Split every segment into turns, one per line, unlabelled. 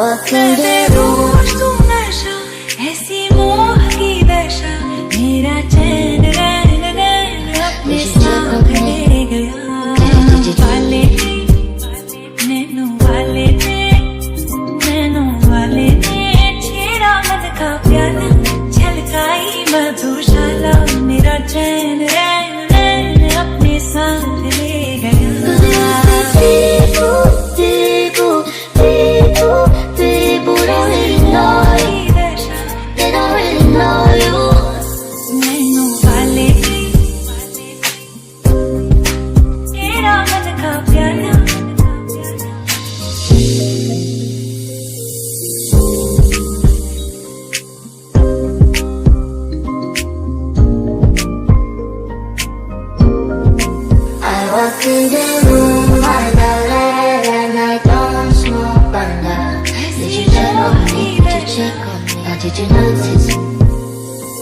walk in the
रोज तू नशा ऐसी मोह की दशा मेरा चैन रैन रैन अपने साथ ले गया वाले नैनो वाले ने छेड़ा मन का प्याला छलकाई मधुशाला मेरा चैन रैन रैन अपने साथ ले गया
walk in the room by the light and I don't smoke but now did you check on me? Did you check on me? Or did you notice?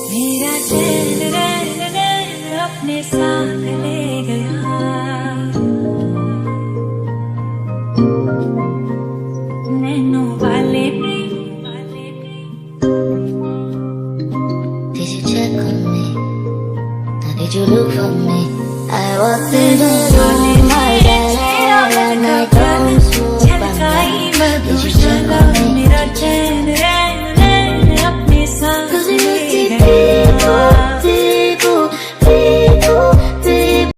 मेरा चैन रैन रैन अपने साथ ले गया नैनो वाले ने
Did you check on me? Or did you look for me? I walked in the